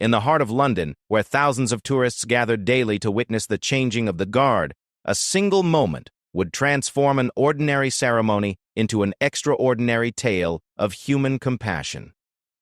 In the heart of London, where thousands of tourists gathered daily to witness the changing of the guard, a single moment would transform an ordinary ceremony into an extraordinary tale of human compassion.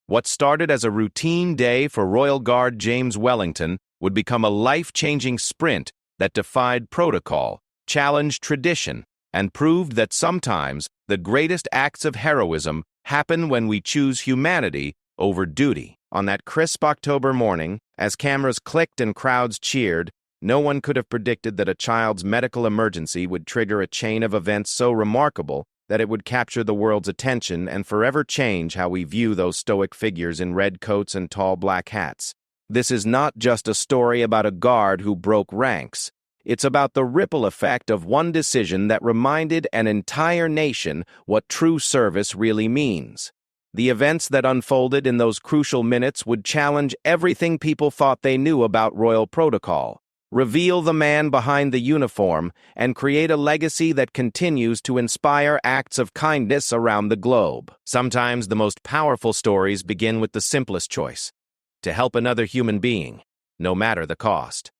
What started as a routine day for Royal Guard James Wellington would become a life-changing sprint that defied protocol, challenged tradition, and proved that sometimes the greatest acts of heroism happen when we choose humanity over duty. On that crisp October morning, as cameras clicked and crowds cheered, no one could have predicted that a child's medical emergency would trigger a chain of events so remarkable that it would capture the world's attention and forever change how we view those stoic figures in red coats and tall black hats. This is not just a story about a guard who broke ranks. It's about the ripple effect of one decision that reminded an entire nation what true service really means. The events that unfolded in those crucial minutes would challenge everything people thought they knew about royal protocol, reveal the man behind the uniform, and create a legacy that continues to inspire acts of kindness around the globe. Sometimes the most powerful stories begin with the simplest choice: to help another human being, no matter the cost.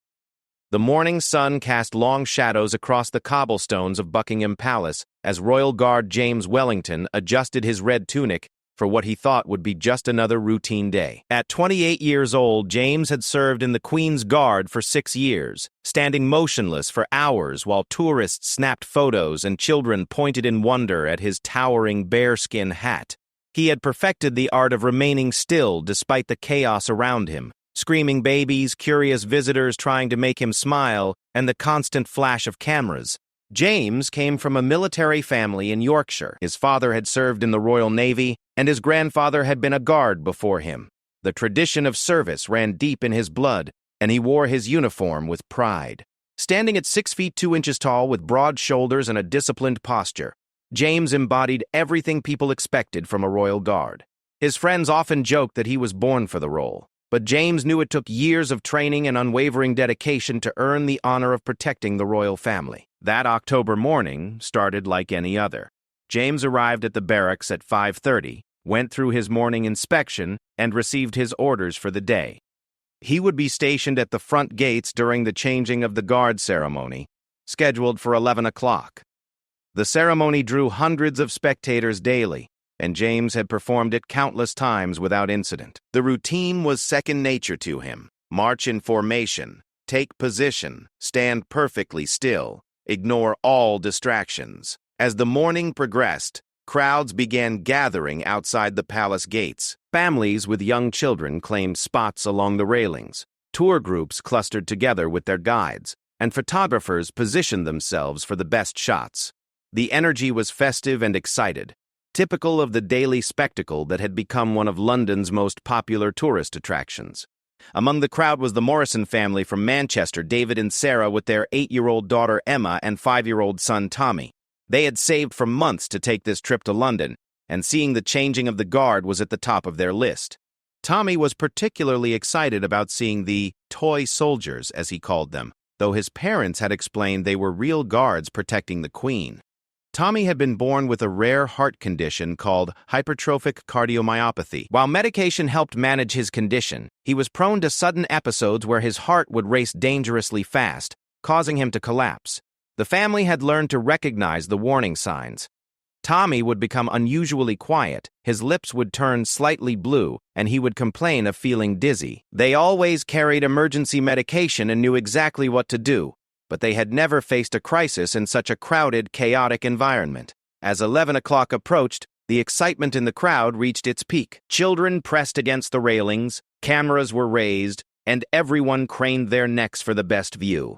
The morning sun cast long shadows across the cobblestones of Buckingham Palace as Royal Guard James Wellington adjusted his red tunic for what he thought would be just another routine day. At 28 years old, James had served in the Queen's Guard for 6 years, standing motionless for hours while tourists snapped photos and children pointed in wonder at his towering bearskin hat. He had perfected the art of remaining still despite the chaos around him: screaming babies, curious visitors trying to make him smile, and the constant flash of cameras. James came from a military family in Yorkshire. His father had served in the Royal Navy, and his grandfather had been a guard before him. The tradition of service ran deep in his blood, and he wore his uniform with pride. Standing at 6 feet 2 inches tall with broad shoulders and a disciplined posture, James embodied everything people expected from a royal guard. His friends often joked that he was born for the role, but James knew it took years of training and unwavering dedication to earn the honor of protecting the royal family. That October morning started like any other. James arrived at the barracks at 5:30, went through his morning inspection, and received his orders for the day. He would be stationed at the front gates during the changing of the guard ceremony, scheduled for 11 o'clock. The ceremony drew hundreds of spectators daily, and James had performed it countless times without incident. The routine was second nature to him. March in formation, take position, stand perfectly still, ignore all distractions. As the morning progressed, crowds began gathering outside the palace gates. Families with young children claimed spots along the railings. Tour groups clustered together with their guides, and photographers positioned themselves for the best shots. The energy was festive and excited, typical of the daily spectacle that had become one of London's most popular tourist attractions. Among the crowd was the Morrison family from Manchester, David and Sarah, with their 8-year-old daughter Emma and 5-year-old son Tommy. They had saved for months to take this trip to London, and seeing the changing of the guard was at the top of their list. Tommy was particularly excited about seeing the toy soldiers, as he called them, though his parents had explained they were real guards protecting the Queen. Tommy had been born with a rare heart condition called hypertrophic cardiomyopathy. While medication helped manage his condition, he was prone to sudden episodes where his heart would race dangerously fast, causing him to collapse. The family had learned to recognize the warning signs. Tommy would become unusually quiet, his lips would turn slightly blue, and he would complain of feeling dizzy. They always carried emergency medication and knew exactly what to do, but they had never faced a crisis in such a crowded, chaotic environment. As 11 o'clock approached, the excitement in the crowd reached its peak. Children pressed against the railings, cameras were raised, and everyone craned their necks for the best view.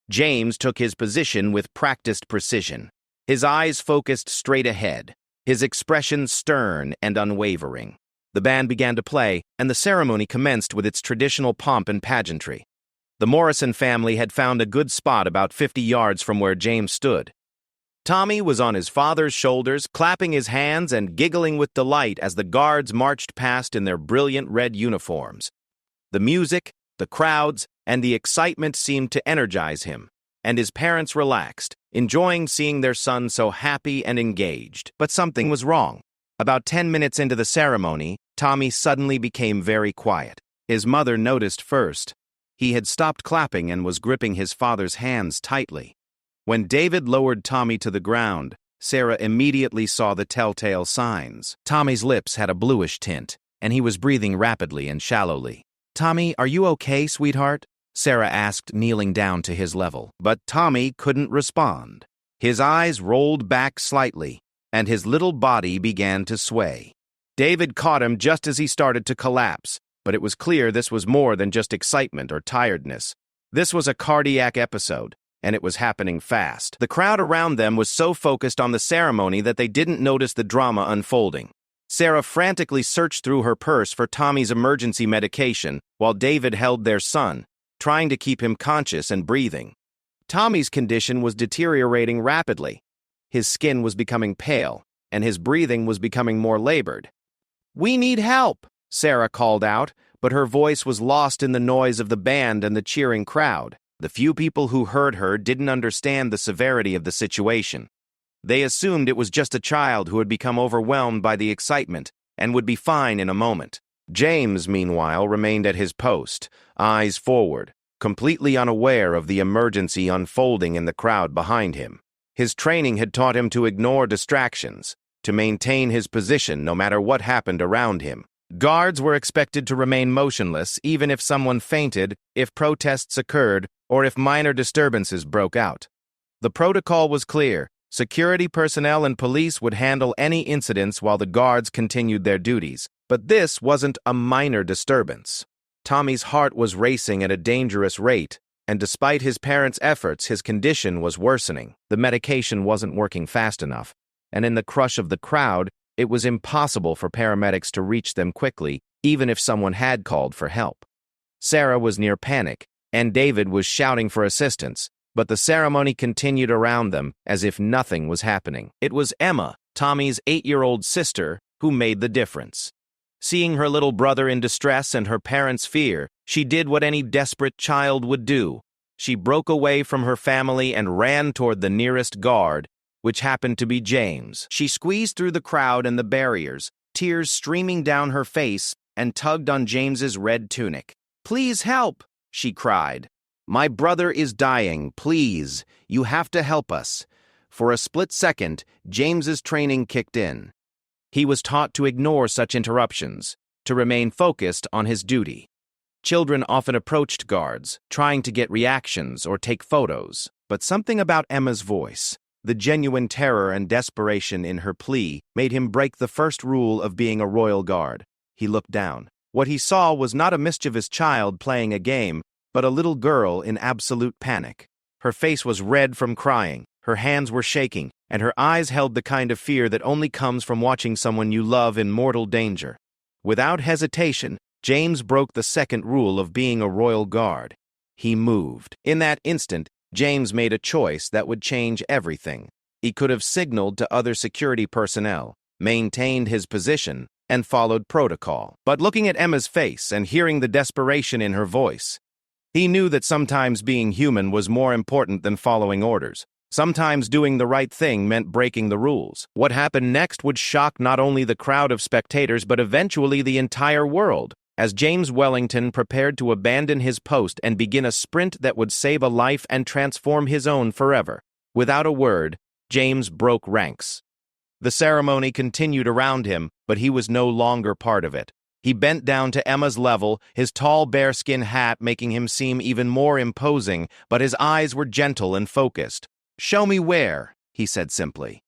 James took his position with practiced precision. His eyes focused straight ahead, his expression stern and unwavering. The band began to play, and the ceremony commenced with its traditional pomp and pageantry. The Morrison family had found a good spot about 50 yards from where James stood. Tommy was on his father's shoulders, clapping his hands and giggling with delight as the guards marched past in their brilliant red uniforms. The music, the crowds, and the excitement seemed to energize him, and his parents relaxed, enjoying seeing their son so happy and engaged. But something was wrong. About 10 minutes into the ceremony, Tommy suddenly became very quiet. His mother noticed first. He had stopped clapping and was gripping his father's hands tightly. When David lowered Tommy to the ground, Sarah immediately saw the telltale signs. Tommy's lips had a bluish tint, and he was breathing rapidly and shallowly. "Tommy, are you okay, sweetheart?" Sarah asked, kneeling down to his level. But Tommy couldn't respond. His eyes rolled back slightly, and his little body began to sway. David caught him just as he started to collapse, but it was clear this was more than just excitement or tiredness. This was a cardiac episode, and it was happening fast. The crowd around them was so focused on the ceremony that they didn't notice the drama unfolding. Sarah frantically searched through her purse for Tommy's emergency medication while David held their son, trying to keep him conscious and breathing. Tommy's condition was deteriorating rapidly. His skin was becoming pale, and his breathing was becoming more labored. "We need help," Sarah called out, but her voice was lost in the noise of the band and the cheering crowd. The few people who heard her didn't understand the severity of the situation. They assumed it was just a child who had become overwhelmed by the excitement and would be fine in a moment. James, meanwhile, remained at his post, eyes forward, completely unaware of the emergency unfolding in the crowd behind him. His training had taught him to ignore distractions, to maintain his position no matter what happened around him. Guards were expected to remain motionless even if someone fainted, if protests occurred, or if minor disturbances broke out. The protocol was clear. Security personnel and police would handle any incidents while the guards continued their duties. But this wasn't a minor disturbance. Tommy's heart was racing at a dangerous rate, and despite his parents' efforts, his condition was worsening. The medication wasn't working fast enough, and in the crush of the crowd, it was impossible for paramedics to reach them quickly, even if someone had called for help. Sarah was near panic, and David was shouting for assistance, but the ceremony continued around them as if nothing was happening. It was Emma, Tommy's 8-year-old sister, who made the difference. Seeing her little brother in distress and her parents' fear, she did what any desperate child would do. She broke away from her family and ran toward the nearest guard, which happened to be James. She squeezed through the crowd and the barriers, tears streaming down her face, and tugged on James's red tunic. "Please help," she cried. "My brother is dying. Please, you have to help us." For a split second, James's training kicked in. He was taught to ignore such interruptions, to remain focused on his duty. Children often approached guards, trying to get reactions or take photos, but something about Emma's voice, the genuine terror and desperation in her plea, made him break the first rule of being a royal guard. He looked down. What he saw was not a mischievous child playing a game, but a little girl in absolute panic. Her face was red from crying, her hands were shaking, and her eyes held the kind of fear that only comes from watching someone you love in mortal danger. Without hesitation, James broke the second rule of being a royal guard. He moved. In that instant, James made a choice that would change everything. He could have signaled to other security personnel, maintained his position, and followed protocol. But looking at Emma's face and hearing the desperation in her voice, he knew that sometimes being human was more important than following orders. Sometimes doing the right thing meant breaking the rules. What happened next would shock not only the crowd of spectators but eventually the entire world, as James Wellington prepared to abandon his post and begin a sprint that would save a life and transform his own forever. Without a word, James broke ranks. The ceremony continued around him, but he was no longer part of it. He bent down to Emma's level, his tall bearskin hat making him seem even more imposing, but his eyes were gentle and focused. "Show me where," he said simply.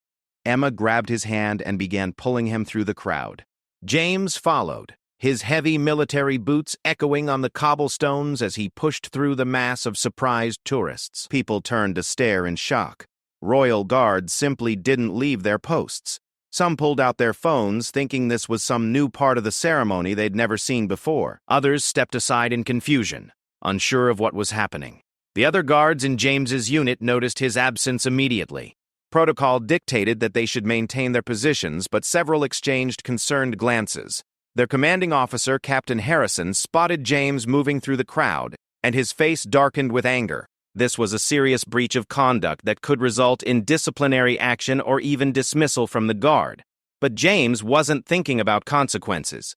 Emma grabbed his hand and began pulling him through the crowd. James followed, his heavy military boots echoing on the cobblestones as he pushed through the mass of surprised tourists. People turned to stare in shock. Royal guards simply didn't leave their posts. Some pulled out their phones, thinking this was some new part of the ceremony they'd never seen before. Others stepped aside in confusion, unsure of what was happening. The other guards in James's unit noticed his absence immediately. Protocol dictated that they should maintain their positions, but several exchanged concerned glances. Their commanding officer, Captain Harrison, spotted James moving through the crowd, and his face darkened with anger. This was a serious breach of conduct that could result in disciplinary action or even dismissal from the guard. But James wasn't thinking about consequences.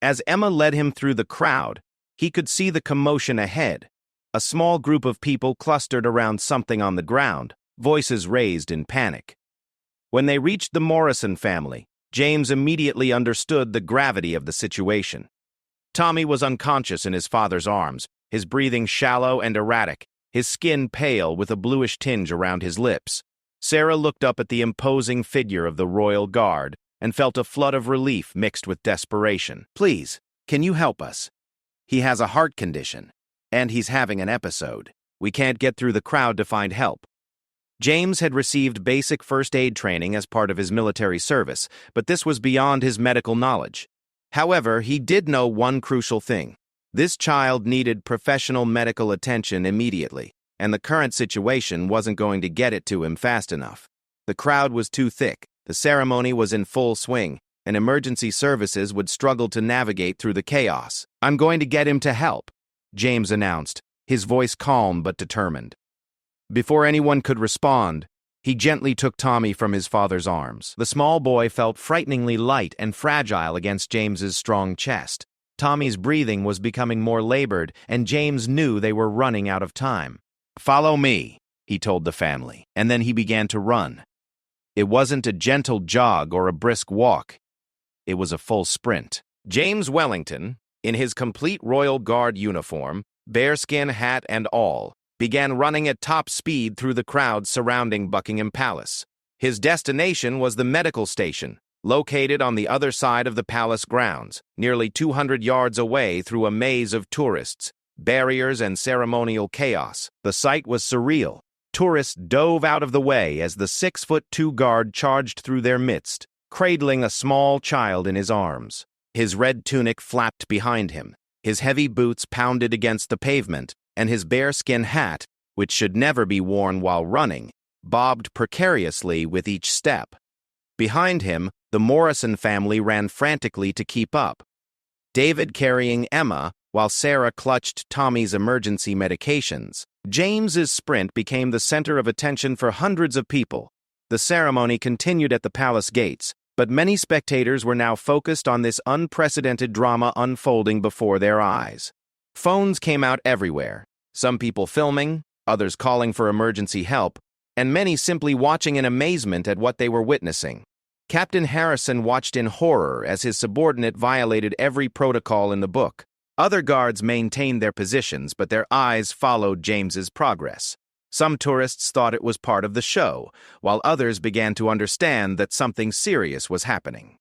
As Emma led him through the crowd, He could see the commotion ahead. A small group of people clustered around something on the ground, voices raised in panic. When they reached the Morrison family, James immediately understood the gravity of the situation. Tommy was unconscious in his father's arms, his breathing shallow and erratic, his skin pale with a bluish tinge around his lips. Sarah looked up at the imposing figure of the royal guard and felt a flood of relief mixed with desperation. "Please, can you help us? He has a heart condition, and he's having an episode. We can't get through the crowd to find help." James had received basic first aid training as part of his military service, but this was beyond his medical knowledge. However, he did know one crucial thing. This child needed professional medical attention immediately, and the current situation wasn't going to get it to him fast enough. The crowd was too thick, the ceremony was in full swing, and emergency services would struggle to navigate through the chaos. "I'm going to get him to help," James announced, his voice calm but determined. Before anyone could respond, he gently took Tommy from his father's arms. The small boy felt frighteningly light and fragile against James's strong chest. Tommy's breathing was becoming more labored, and James knew they were running out of time. "Follow me," he told the family, and then he began to run. It wasn't a gentle jog or a brisk walk. It was a full sprint. James Wellington, in his complete Royal Guard uniform, bearskin hat and all, began running at top speed through the crowd surrounding Buckingham Palace. His destination was the medical station, located on the other side of the palace grounds, nearly 200 yards away through a maze of tourists, barriers, and ceremonial chaos. The sight was surreal. Tourists dove out of the way as the 6'2" guard charged through their midst, cradling a small child in his arms. His red tunic flapped behind him, his heavy boots pounded against the pavement, and his bearskin hat, which should never be worn while running, bobbed precariously with each step. Behind him, the Morrison family ran frantically to keep up. David carrying Emma, while Sarah clutched Tommy's emergency medications. James's sprint became the center of attention for hundreds of people. The ceremony continued at the palace gates, but many spectators were now focused on this unprecedented drama unfolding before their eyes. Phones came out everywhere, some people filming, others calling for emergency help, and many simply watching in amazement at what they were witnessing. Captain Harrison watched in horror as his subordinate violated every protocol in the book. Other guards maintained their positions, but their eyes followed James's progress. Some tourists thought it was part of the show, while others began to understand that something serious was happening.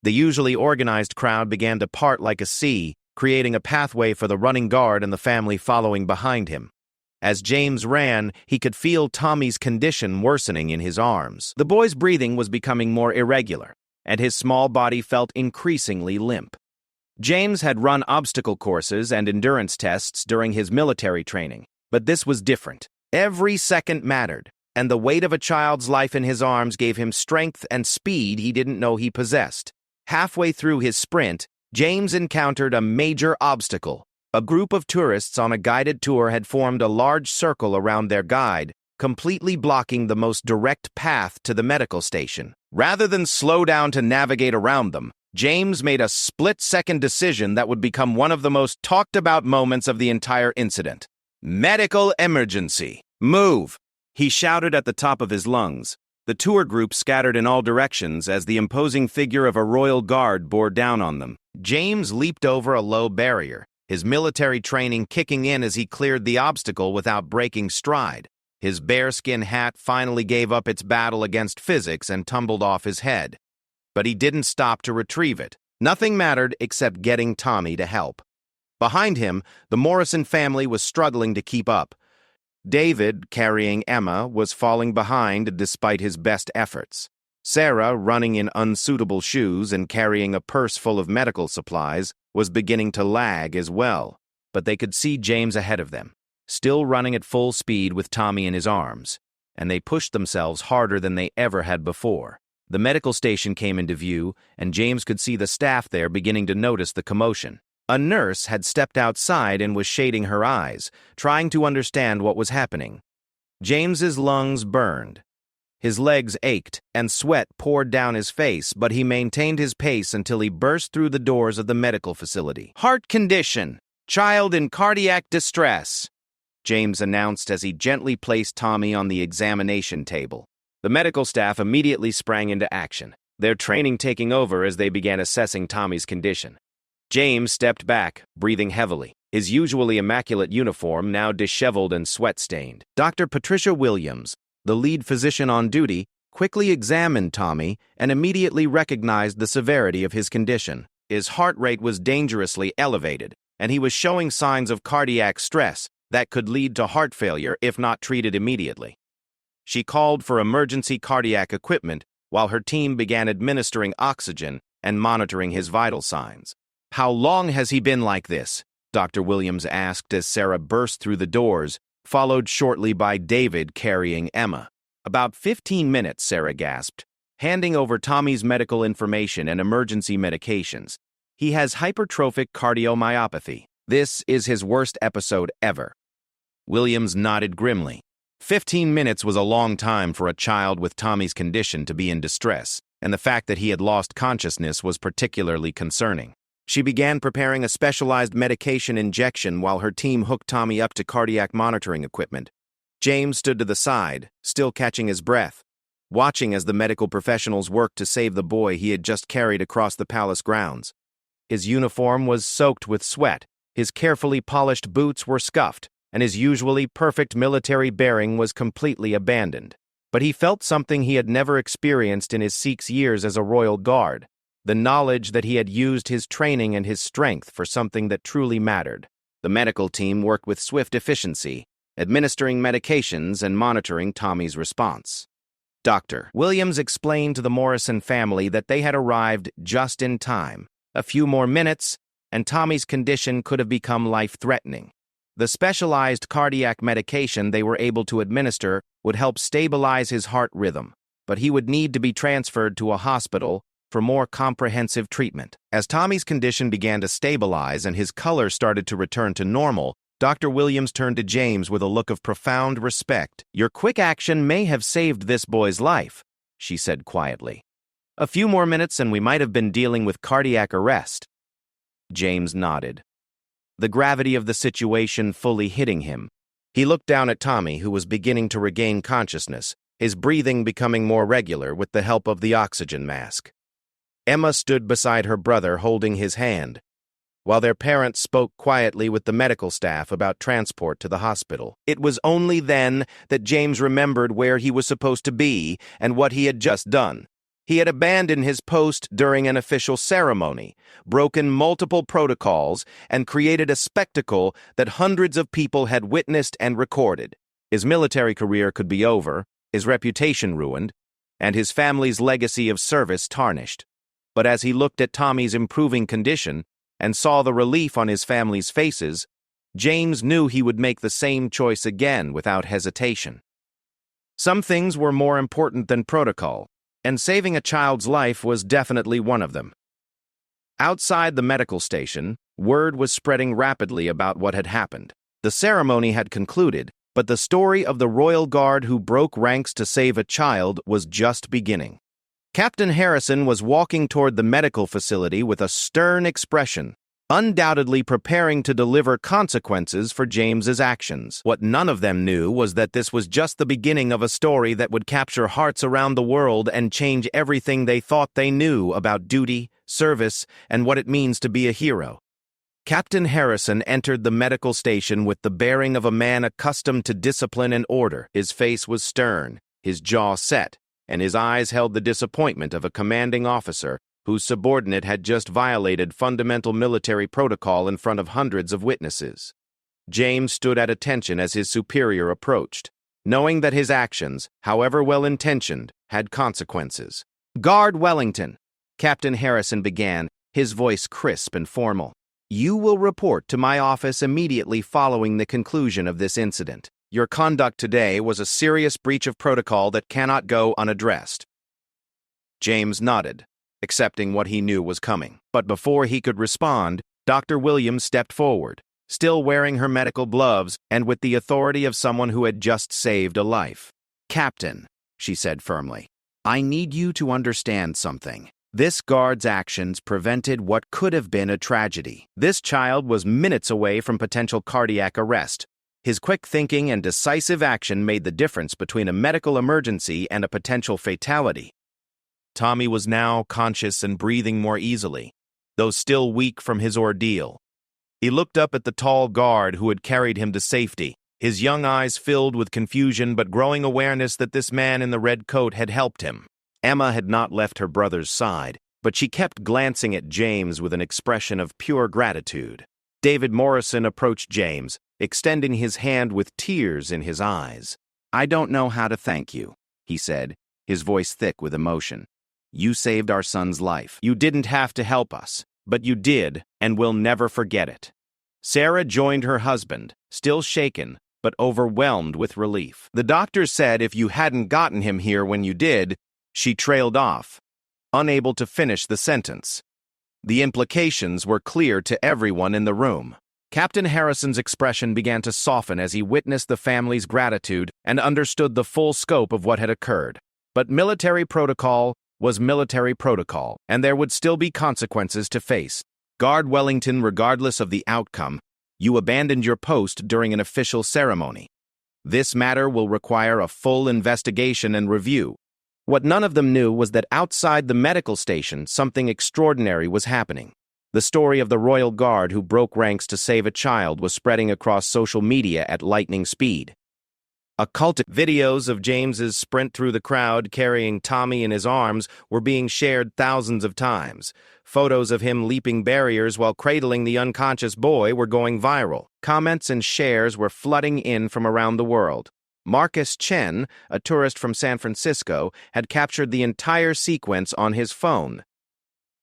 The usually organized crowd began to part like a sea, creating a pathway for the running guard and the family following behind him. As James ran, he could feel Tommy's condition worsening in his arms. The boy's breathing was becoming more irregular, and his small body felt increasingly limp. James had run obstacle courses and endurance tests during his military training, but this was different. Every second mattered, and the weight of a child's life in his arms gave him strength and speed he didn't know he possessed. Halfway through his sprint, James encountered a major obstacle. A group of tourists on a guided tour had formed a large circle around their guide, completely blocking the most direct path to the medical station. Rather than slow down to navigate around them, James made a split-second decision that would become one of the most talked-about moments of the entire incident. "Medical emergency! Move!" he shouted at the top of his lungs. The tour group scattered in all directions as the imposing figure of a royal guard bore down on them. James leaped over a low barrier, his military training kicking in as he cleared the obstacle without breaking stride. His bearskin hat finally gave up its battle against physics and tumbled off his head. But he didn't stop to retrieve it. Nothing mattered except getting Tommy to help. Behind him, the Morrison family was struggling to keep up. David, carrying Emma, was falling behind despite his best efforts. Sarah, running in unsuitable shoes and carrying a purse full of medical supplies, was beginning to lag as well. But they could see James ahead of them, still running at full speed with Tommy in his arms, and they pushed themselves harder than they ever had before. The medical station came into view, and James could see the staff there beginning to notice the commotion. A nurse had stepped outside and was shading her eyes, trying to understand what was happening. James's lungs burned. His legs ached, and sweat poured down his face, but he maintained his pace until he burst through the doors of the medical facility. "Heart condition!" Child in cardiac distress, James announced as he gently placed Tommy on the examination table. The medical staff immediately sprang into action, their training taking over as they began assessing Tommy's condition. James stepped back, breathing heavily, his usually immaculate uniform now disheveled and sweat-stained. Dr. Patricia Williams, the lead physician on duty, quickly examined Tommy and immediately recognized the severity of his condition. His heart rate was dangerously elevated, and he was showing signs of cardiac stress that could lead to heart failure if not treated immediately. She called for emergency cardiac equipment while her team began administering oxygen and monitoring his vital signs. "How long has he been like this?" Dr. Williams asked as Sarah burst through the doors, followed shortly by David carrying Emma. "About 15 minutes, Sarah gasped, handing over Tommy's medical information and emergency medications. "He has hypertrophic cardiomyopathy. This is his worst episode ever." Williams nodded grimly. 15 minutes was a long time for a child with Tommy's condition to be in distress, and the fact that he had lost consciousness was particularly concerning. She began preparing a specialized medication injection while her team hooked Tommy up to cardiac monitoring equipment. James stood to the side, still catching his breath, watching as the medical professionals worked to save the boy he had just carried across the palace grounds. His uniform was soaked with sweat, his carefully polished boots were scuffed, and his usually perfect military bearing was completely abandoned. But he felt something he had never experienced in his 6 years as a royal guard, the knowledge that he had used his training and his strength for something that truly mattered. The medical team worked with swift efficiency, administering medications and monitoring Tommy's response. Dr. Williams explained to the Morrison family that they had arrived just in time. A few more minutes, and Tommy's condition could have become life-threatening. The specialized cardiac medication they were able to administer would help stabilize his heart rhythm, but he would need to be transferred to a hospital for more comprehensive treatment. As Tommy's condition began to stabilize and his color started to return to normal, Dr. Williams turned to James with a look of profound respect. "Your quick action may have saved this boy's life," she said quietly. "A few more minutes and we might have been dealing with cardiac arrest." James nodded, the gravity of the situation fully hitting him. He looked down at Tommy, who was beginning to regain consciousness, his breathing becoming more regular with the help of the oxygen mask. Emma stood beside her brother holding his hand, while their parents spoke quietly with the medical staff about transport to the hospital. It was only then that James remembered where he was supposed to be and what he had just done. He had abandoned his post during an official ceremony, broken multiple protocols, and created a spectacle that hundreds of people had witnessed and recorded. His military career could be over, his reputation ruined, and his family's legacy of service tarnished. But as he looked at Tommy's improving condition and saw the relief on his family's faces, James knew he would make the same choice again without hesitation. Some things were more important than protocol, and saving a child's life was definitely one of them. Outside the medical station, word was spreading rapidly about what had happened. The ceremony had concluded, but the story of the royal guard who broke ranks to save a child was just beginning. Captain Harrison was walking toward the medical facility with a stern expression, undoubtedly preparing to deliver consequences for James's actions. What none of them knew was that this was just the beginning of a story that would capture hearts around the world and change everything they thought they knew about duty, service, and what it means to be a hero. Captain Harrison entered the medical station with the bearing of a man accustomed to discipline and order. His face was stern, his jaw set, and his eyes held the disappointment of a commanding officer whose subordinate had just violated fundamental military protocol in front of hundreds of witnesses. James stood at attention as his superior approached, knowing that his actions, however well-intentioned, had consequences. "Guard Wellington," Captain Harrison began, his voice crisp and formal. "You will report to my office immediately following the conclusion of this incident. Your conduct today was a serious breach of protocol that cannot go unaddressed." James nodded, accepting what he knew was coming. But before he could respond, Dr. Williams stepped forward, still wearing her medical gloves and with the authority of someone who had just saved a life. "Captain," she said firmly, "I need you to understand something. This guard's actions prevented what could have been a tragedy. This child was minutes away from potential cardiac arrest. His quick thinking and decisive action made the difference between a medical emergency and a potential fatality. Tommy was now conscious and breathing more easily, though still weak from his ordeal. He looked up at the tall guard who had carried him to safety, his young eyes filled with confusion but growing awareness that this man in the red coat had helped him. Emma had not left her brother's side, but she kept glancing at James with an expression of pure gratitude. David Morrison approached James, extending his hand with tears in his eyes. "I don't know how to thank you," he said, his voice thick with emotion. "You saved our son's life. You didn't have to help us, but you did, and we'll never forget it." Sarah joined her husband, still shaken, but overwhelmed with relief. "The doctor said if you hadn't gotten him here when you did," she trailed off, unable to finish the sentence. The implications were clear to everyone in the room. Captain Harrison's expression began to soften as he witnessed the family's gratitude and understood the full scope of what had occurred. But military protocol was military protocol, and there would still be consequences to face. Guard Wellington, regardless of the outcome, you abandoned your post during an official ceremony. This matter will require a full investigation and review. What none of them knew was that outside the medical station, something extraordinary was happening. The story of the Royal Guard who broke ranks to save a child was spreading across social media at lightning speed. Occultic videos of James's sprint through the crowd carrying Tommy in his arms were being shared thousands of times. Photos of him leaping barriers while cradling the unconscious boy were going viral. Comments and shares were flooding in from around the world. Marcus Chen, a tourist from San Francisco, had captured the entire sequence on his phone.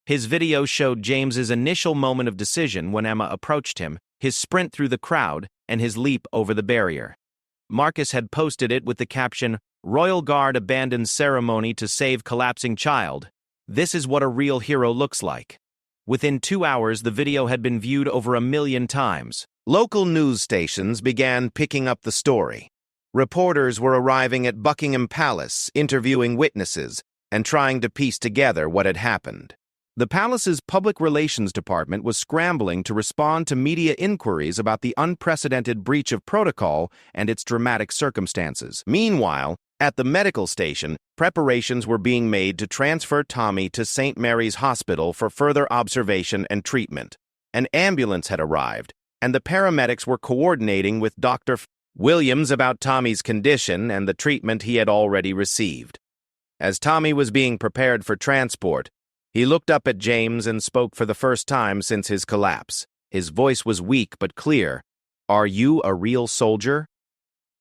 His video showed James's initial moment of decision when Emma approached him, his sprint through the crowd, and his leap over the barrier. Marcus had posted it with the caption, "Royal Guard abandons ceremony to save collapsing child. This is what a real hero looks like." Within 2 hours, the video had been viewed over 1 million times. Local news stations began picking up the story. Reporters were arriving at Buckingham Palace, interviewing witnesses, and trying to piece together what had happened. The palace's public relations department was scrambling to respond to media inquiries about the unprecedented breach of protocol and its dramatic circumstances. Meanwhile, at the medical station, preparations were being made to transfer Tommy to St. Mary's Hospital for further observation and treatment. An ambulance had arrived, and the paramedics were coordinating with Dr. Williams about Tommy's condition and the treatment he had already received. As Tommy was being prepared for transport, he looked up at James and spoke for the first time since his collapse. His voice was weak but clear. "Are you a real soldier?"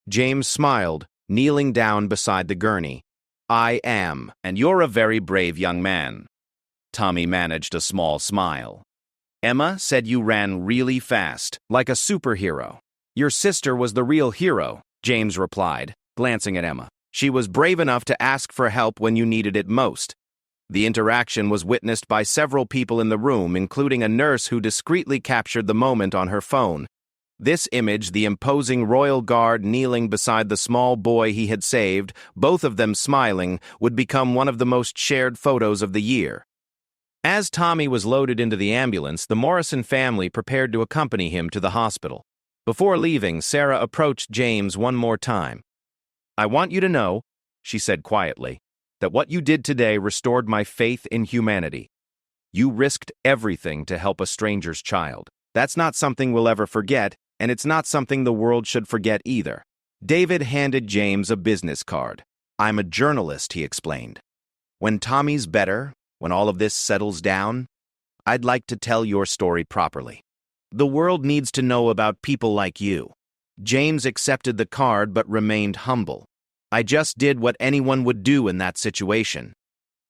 James smiled, kneeling down beside the gurney. "I am, and you're a very brave young man." Tommy managed a small smile. "Emma said you ran really fast, like a superhero." "Your sister was the real hero," James replied, glancing at Emma. "She was brave enough to ask for help when you needed it most." The interaction was witnessed by several people in the room, including a nurse who discreetly captured the moment on her phone. This image, the imposing royal guard kneeling beside the small boy he had saved, both of them smiling, would become one of the most shared photos of the year. As Tommy was loaded into the ambulance, the Morrison family prepared to accompany him to the hospital. Before leaving, Sarah approached James one more time. "I want you to know," she said quietly, "that what you did today restored my faith in humanity. You risked everything to help a stranger's child. That's not something we'll ever forget, and it's not something the world should forget either." David handed James a business card. "I'm a journalist," he explained. "When Tommy's better, when all of this settles down, I'd like to tell your story properly. The world needs to know about people like you." James accepted the card but remained humble. "I just did what anyone would do in that situation."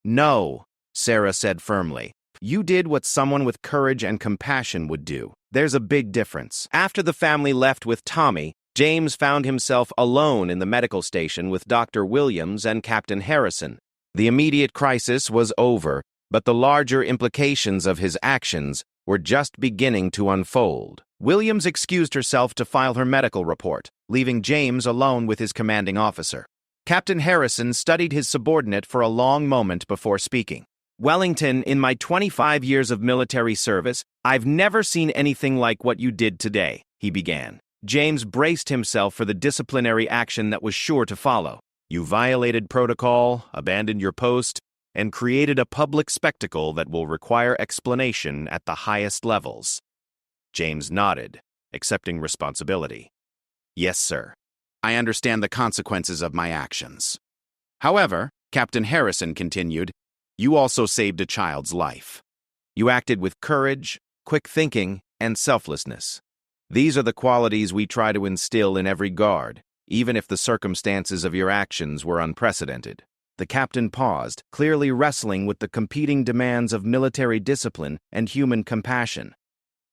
"No," Sarah said firmly. "You did what someone with courage and compassion would do. There's a big difference." After the family left with Tommy, James found himself alone in the medical station with Dr. Williams and Captain Harrison. The immediate crisis was over, but the larger implications of his actions were just beginning to unfold. Williams excused herself to file her medical report, leaving James alone with his commanding officer. Captain Harrison studied his subordinate for a long moment before speaking. Wellington, in my 25 years of military service, I've never seen anything like what you did today, he began. James braced himself for the disciplinary action that was sure to follow. You violated protocol, abandoned your post, and created a public spectacle that will require explanation at the highest levels. James nodded, accepting responsibility. Yes, sir. I understand the consequences of my actions. However, Captain Harrison continued, you also saved a child's life. You acted with courage, quick thinking, and selflessness. These are the qualities we try to instill in every guard, even if the circumstances of your actions were unprecedented. The captain paused, clearly wrestling with the competing demands of military discipline and human compassion.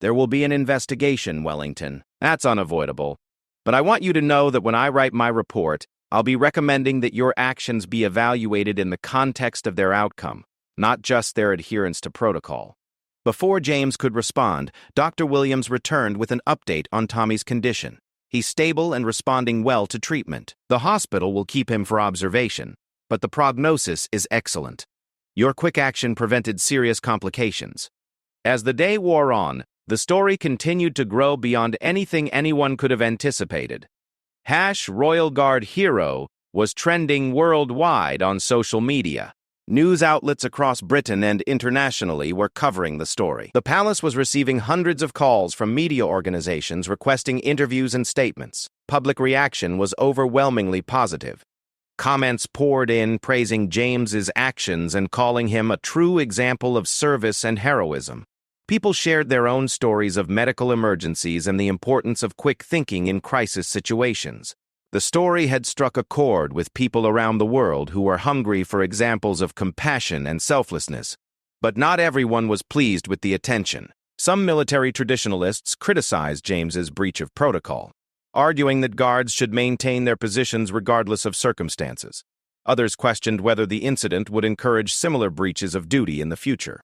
There will be an investigation, Wellington. That's unavoidable. But I want you to know that when I write my report, I'll be recommending that your actions be evaluated in the context of their outcome, not just their adherence to protocol. Before James could respond, Dr. Williams returned with an update on Tommy's condition. He's stable and responding well to treatment. The hospital will keep him for observation, but the prognosis is excellent. Your quick action prevented serious complications. As the day wore on, the story continued to grow beyond anything anyone could have anticipated. #Royal Guard Hero was trending worldwide on social media. News outlets across Britain and internationally were covering the story. The palace was receiving hundreds of calls from media organizations requesting interviews and statements. Public reaction was overwhelmingly positive. Comments poured in praising James's actions and calling him a true example of service and heroism. People shared their own stories of medical emergencies and the importance of quick thinking in crisis situations. The story had struck a chord with people around the world who were hungry for examples of compassion and selflessness. But not everyone was pleased with the attention. Some military traditionalists criticized James's breach of protocol, arguing that guards should maintain their positions regardless of circumstances. Others questioned whether the incident would encourage similar breaches of duty in the future.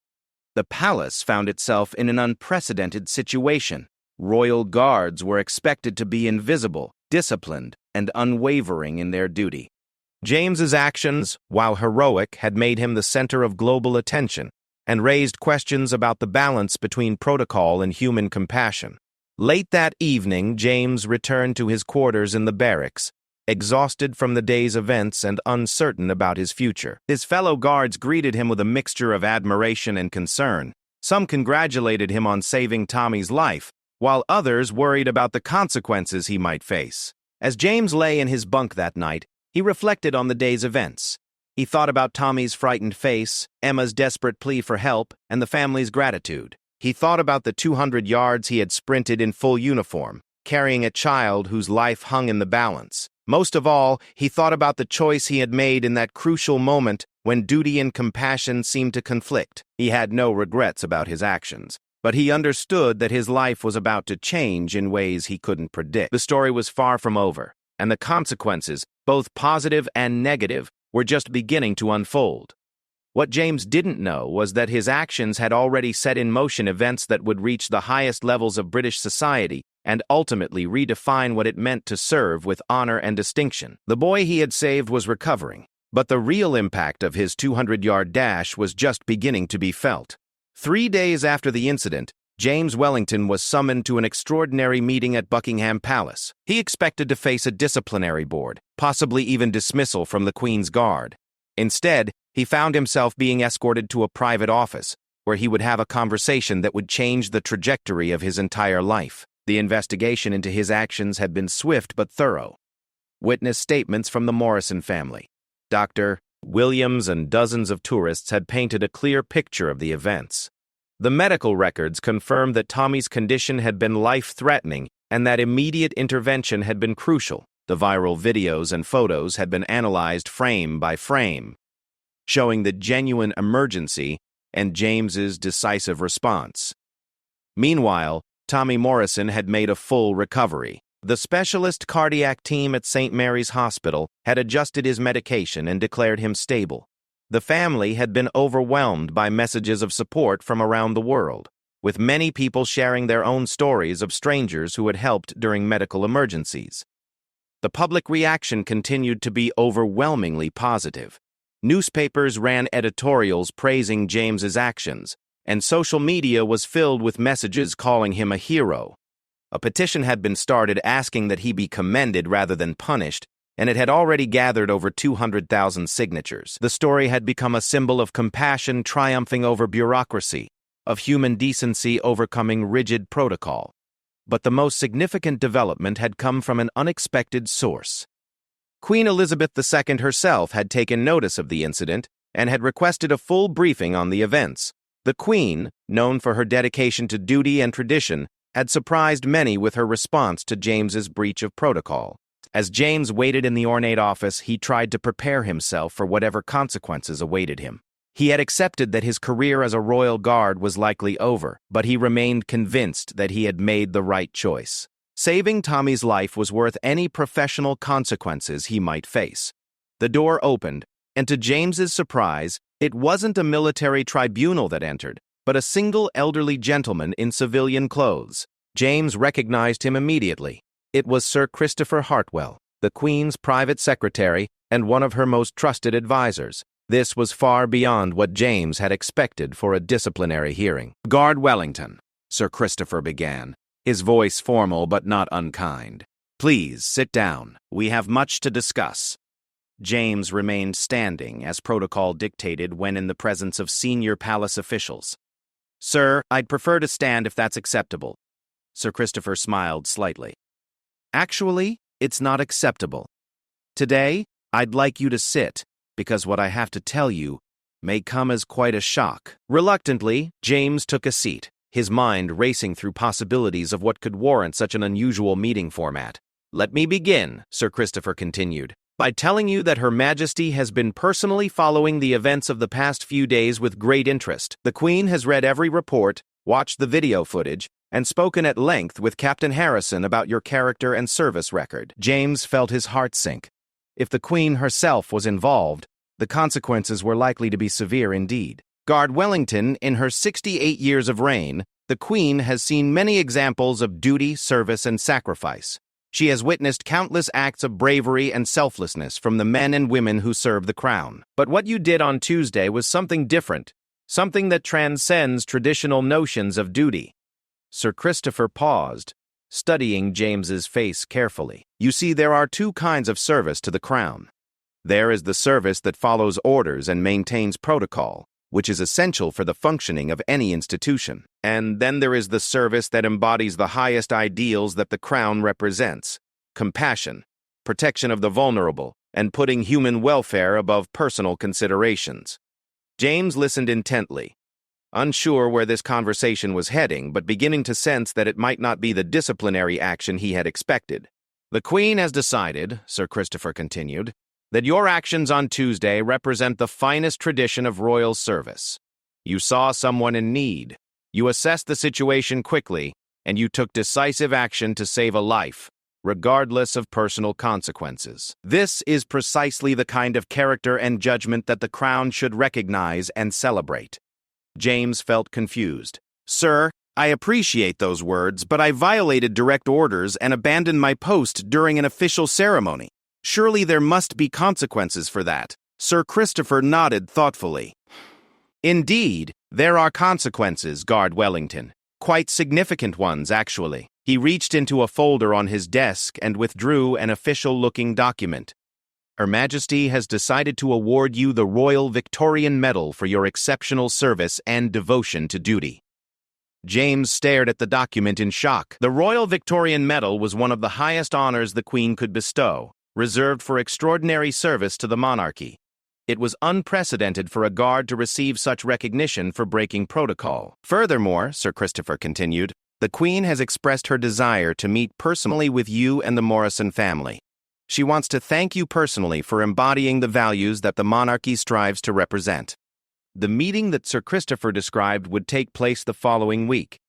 The palace found itself in an unprecedented situation. Royal guards were expected to be invisible, disciplined, and unwavering in their duty. James's actions, while heroic, had made him the center of global attention and raised questions about the balance between protocol and human compassion. Late that evening, James returned to his quarters in the barracks, exhausted from the day's events and uncertain about his future. His fellow guards greeted him with a mixture of admiration and concern. Some congratulated him on saving Tommy's life, while others worried about the consequences he might face. As James lay in his bunk that night, he reflected on the day's events. He thought about Tommy's frightened face, Emma's desperate plea for help, and the family's gratitude. He thought about the 200 yards he had sprinted in full uniform, carrying a child whose life hung in the balance. Most of all, he thought about the choice he had made in that crucial moment when duty and compassion seemed to conflict. He had no regrets about his actions, but he understood that his life was about to change in ways he couldn't predict. The story was far from over, and the consequences, both positive and negative, were just beginning to unfold. What James didn't know was that his actions had already set in motion events that would reach the highest levels of British society and ultimately redefine what it meant to serve with honor and distinction. The boy he had saved was recovering, but the real impact of his 200-yard dash was just beginning to be felt. 3 days after the incident, James Wellington was summoned to an extraordinary meeting at Buckingham Palace. He expected to face a disciplinary board, possibly even dismissal from the Queen's Guard. Instead, he found himself being escorted to a private office, where he would have a conversation that would change the trajectory of his entire life. The investigation into his actions had been swift but thorough. Witness statements from the Morrison family, Dr. Williams, and dozens of tourists had painted a clear picture of the events. The medical records confirmed that Tommy's condition had been life-threatening and that immediate intervention had been crucial. The viral videos and photos had been analyzed frame by frame, showing the genuine emergency and James's decisive response. Meanwhile, Tommy Morrison had made a full recovery. The specialist cardiac team at St. Mary's Hospital had adjusted his medication and declared him stable. The family had been overwhelmed by messages of support from around the world, with many people sharing their own stories of strangers who had helped during medical emergencies. The public reaction continued to be overwhelmingly positive. Newspapers ran editorials praising James's actions, and social media was filled with messages calling him a hero. A petition had been started asking that he be commended rather than punished, and it had already gathered over 200,000 signatures. The story had become a symbol of compassion triumphing over bureaucracy, of human decency overcoming rigid protocol. But the most significant development had come from an unexpected source. Queen Elizabeth II herself had taken notice of the incident and had requested a full briefing on the events. The Queen, known for her dedication to duty and tradition, had surprised many with her response to James's breach of protocol. As James waited in the ornate office, he tried to prepare himself for whatever consequences awaited him. He had accepted that his career as a royal guard was likely over, but he remained convinced that he had made the right choice. Saving Tommy's life was worth any professional consequences he might face. The door opened, and to James's surprise, it wasn't a military tribunal that entered, but a single elderly gentleman in civilian clothes. James recognized him immediately. It was Sir Christopher Hartwell, the Queen's private secretary and one of her most trusted advisors. This was far beyond what James had expected for a disciplinary hearing. "Guard Wellington," Sir Christopher began, his voice formal but not unkind. "Please sit down. We have much to discuss." James remained standing, as protocol dictated when in the presence of senior palace officials. "Sir, I'd prefer to stand if that's acceptable." Sir Christopher smiled slightly. "Actually, it's not acceptable. Today, I'd like you to sit, because what I have to tell you may come as quite a shock." Reluctantly, James took a seat, his mind racing through possibilities of what could warrant such an unusual meeting format. "Let me begin," Sir Christopher continued, "by telling you that Her Majesty has been personally following the events of the past few days with great interest. The Queen has read every report, watched the video footage, and spoken at length with Captain Harrison about your character and service record." James felt his heart sink. If the Queen herself was involved, the consequences were likely to be severe indeed. Guard Wellington, in her 68 years of reign, the Queen has seen many examples of duty, service, and sacrifice. She has witnessed countless acts of bravery and selflessness from the men and women who serve the crown. But what you did on Tuesday was something different, something that transcends traditional notions of duty. Sir Christopher paused, studying James's face carefully. "You see, there are two kinds of service to the crown. There is the service that follows orders and maintains protocol, which is essential for the functioning of any institution. And then there is the service that embodies the highest ideals that the crown represents: compassion, protection of the vulnerable, and putting human welfare above personal considerations." James listened intently, unsure where this conversation was heading, but beginning to sense that it might not be the disciplinary action he had expected. "The Queen has decided," Sir Christopher continued, "that your actions on Tuesday represent the finest tradition of royal service. You saw someone in need, you assessed the situation quickly, and you took decisive action to save a life, regardless of personal consequences. This is precisely the kind of character and judgment that the crown should recognize and celebrate." James felt confused. "Sir, I appreciate those words, but I violated direct orders and abandoned my post during an official ceremony. Surely there must be consequences for that." Sir Christopher nodded thoughtfully. "Indeed, there are consequences, Guard Wellington. Quite significant ones, actually." He reached into a folder on his desk and withdrew an official-looking document. "Her Majesty has decided to award you the Royal Victorian Medal for your exceptional service and devotion to duty." James stared at the document in shock. The Royal Victorian Medal was one of the highest honors the Queen could bestow, reserved for extraordinary service to the monarchy. It was unprecedented for a guard to receive such recognition for breaking protocol. "Furthermore," Sir Christopher continued, "the Queen has expressed her desire to meet personally with you and the Morrison family. She wants to thank you personally for embodying the values that the monarchy strives to represent." The meeting that Sir Christopher described would take place the following week.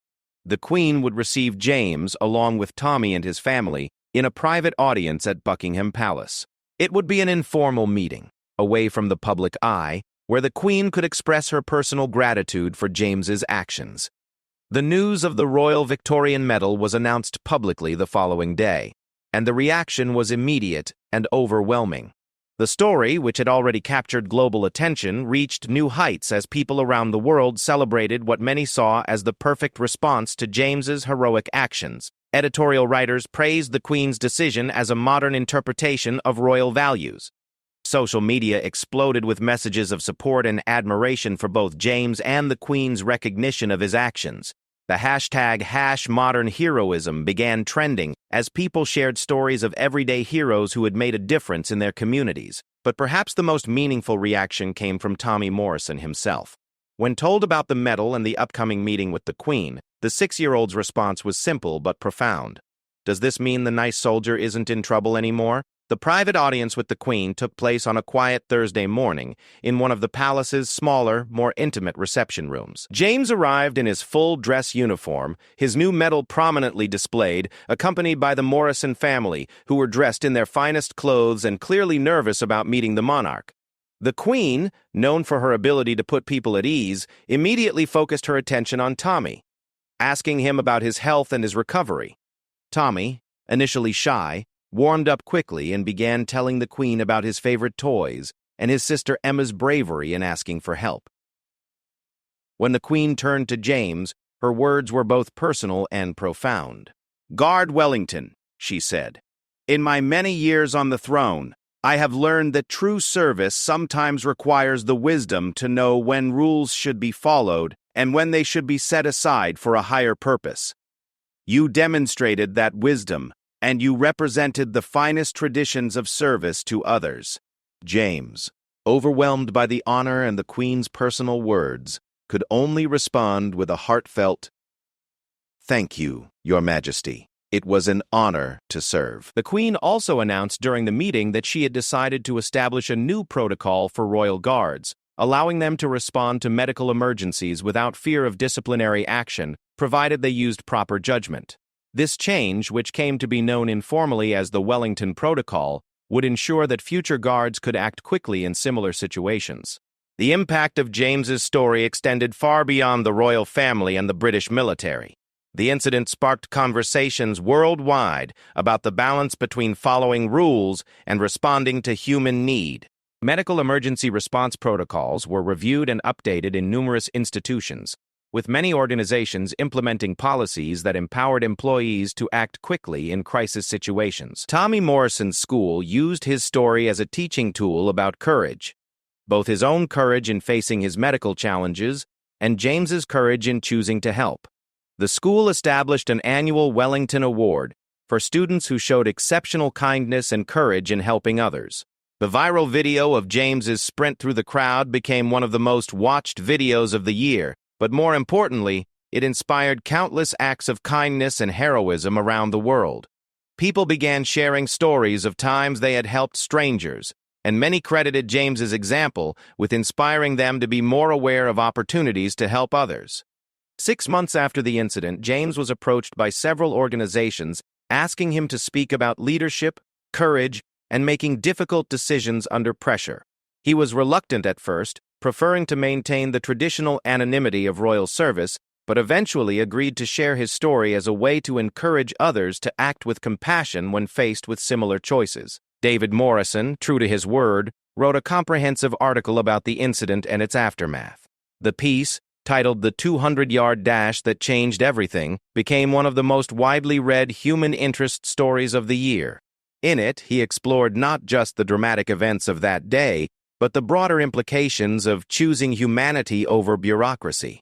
The Queen would receive James, along with Tommy and his family, in a private audience at Buckingham Palace. It would be an informal meeting, away from the public eye, where the Queen could express her personal gratitude for James's actions. The news of the Royal Victorian Medal was announced publicly the following day, and the reaction was immediate and overwhelming. The story, which had already captured global attention, reached new heights as people around the world celebrated what many saw as the perfect response to James's heroic actions. Editorial writers praised the Queen's decision as a modern interpretation of royal values. Social media exploded with messages of support and admiration for both James and the Queen's recognition of his actions. The hashtag #modernheroism began trending as people shared stories of everyday heroes who had made a difference in their communities. But perhaps the most meaningful reaction came from Tommy Morrison himself. When told about the medal and the upcoming meeting with the Queen, the 6-year-old's response was simple but profound. Does this mean the nice soldier isn't in trouble anymore? The private audience with the Queen took place on a quiet Thursday morning in one of the palace's smaller, more intimate reception rooms. James arrived in his full dress uniform, his new medal prominently displayed, accompanied by the Morrison family, who were dressed in their finest clothes and clearly nervous about meeting the monarch. The Queen, known for her ability to put people at ease, immediately focused her attention on Tommy, asking him about his health and his recovery. Tommy, initially shy, warmed up quickly and began telling the Queen about his favorite toys and his sister Emma's bravery in asking for help. When the Queen turned to James, her words were both personal and profound. "Guard Wellington," she said. "In my many years on the throne, I have learned that true service sometimes requires the wisdom to know when rules should be followed and when they should be set aside for a higher purpose. You demonstrated that wisdom, and you represented the finest traditions of service to others." James, overwhelmed by the honor and the Queen's personal words, could only respond with a heartfelt, "Thank you, Your Majesty. It was an honor to serve." The Queen also announced during the meeting that she had decided to establish a new protocol for royal guards, allowing them to respond to medical emergencies without fear of disciplinary action, provided they used proper judgment. This change, which came to be known informally as the Wellington Protocol, would ensure that future guards could act quickly in similar situations. The impact of James's story extended far beyond the royal family and the British military. The incident sparked conversations worldwide about the balance between following rules and responding to human need. Medical emergency response protocols were reviewed and updated in numerous institutions, with many organizations implementing policies that empowered employees to act quickly in crisis situations. Tommy Morrison's school used his story as a teaching tool about courage, both his own courage in facing his medical challenges and James's courage in choosing to help. The school established an annual Wellington Award for students who showed exceptional kindness and courage in helping others. The viral video of James's sprint through the crowd became one of the most watched videos of the year, but more importantly, it inspired countless acts of kindness and heroism around the world. People began sharing stories of times they had helped strangers, and many credited James's example with inspiring them to be more aware of opportunities to help others. 6 months after the incident, James was approached by several organizations asking him to speak about leadership, courage, and making difficult decisions under pressure. He was reluctant at first, preferring to maintain the traditional anonymity of royal service, but eventually agreed to share his story as a way to encourage others to act with compassion when faced with similar choices. David Morrison, true to his word, wrote a comprehensive article about the incident and its aftermath. The piece, titled "The 200-Yard Dash That Changed Everything," became one of the most widely read human interest stories of the year. In it, he explored not just the dramatic events of that day, but the broader implications of choosing humanity over bureaucracy.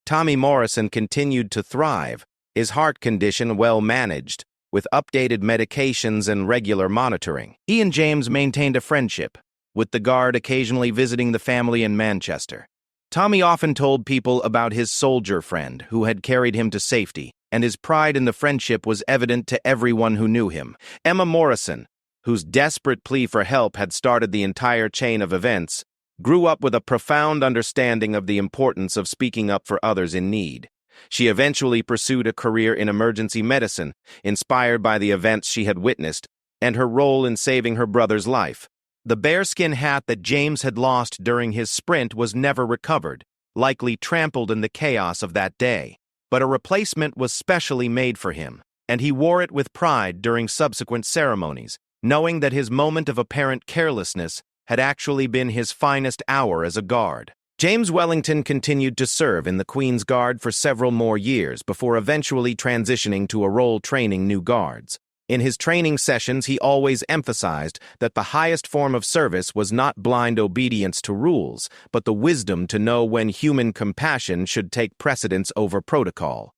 Tommy Morrison continued to thrive, his heart condition well managed, with updated medications and regular monitoring. He and James maintained a friendship, with the guard occasionally visiting the family in Manchester. Tommy often told people about his soldier friend who had carried him to safety, and his pride in the friendship was evident to everyone who knew him. Emma Morrison, whose desperate plea for help had started the entire chain of events, grew up with a profound understanding of the importance of speaking up for others in need. She eventually pursued a career in emergency medicine, inspired by the events she had witnessed and her role in saving her brother's life. The bearskin hat that James had lost during his sprint was never recovered, likely trampled in the chaos of that day. But a replacement was specially made for him, and he wore it with pride during subsequent ceremonies, knowing that his moment of apparent carelessness had actually been his finest hour as a guard. James Wellington continued to serve in the Queen's Guard for several more years before eventually transitioning to a role training new guards. In his training sessions, he always emphasized that the highest form of service was not blind obedience to rules, but the wisdom to know when human compassion should take precedence over protocol.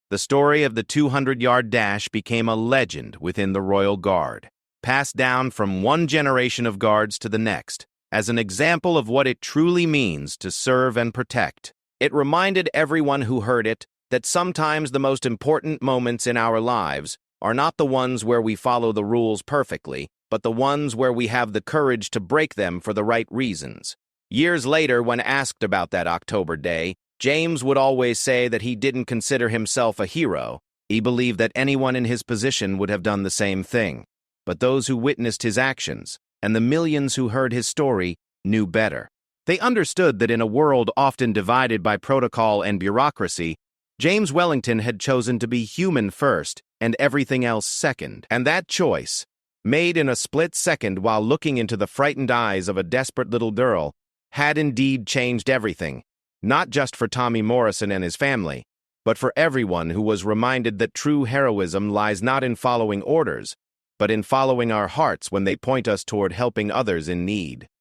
The story of the 200-yard dash became a legend within the Royal Guard, passed down from one generation of guards to the next, as an example of what it truly means to serve and protect. It reminded everyone who heard it that sometimes the most important moments in our lives are not the ones where we follow the rules perfectly, but the ones where we have the courage to break them for the right reasons. Years later, when asked about that October day, James would always say that he didn't consider himself a hero. He believed that anyone in his position would have done the same thing. But those who witnessed his actions, and the millions who heard his story, knew better. They understood that in a world often divided by protocol and bureaucracy, James Wellington had chosen to be human first and everything else second. And that choice, made in a split second while looking into the frightened eyes of a desperate little girl, had indeed changed everything, not just for Tommy Morrison and his family, but for everyone who was reminded that true heroism lies not in following orders, but in following our hearts when they point us toward helping others in need.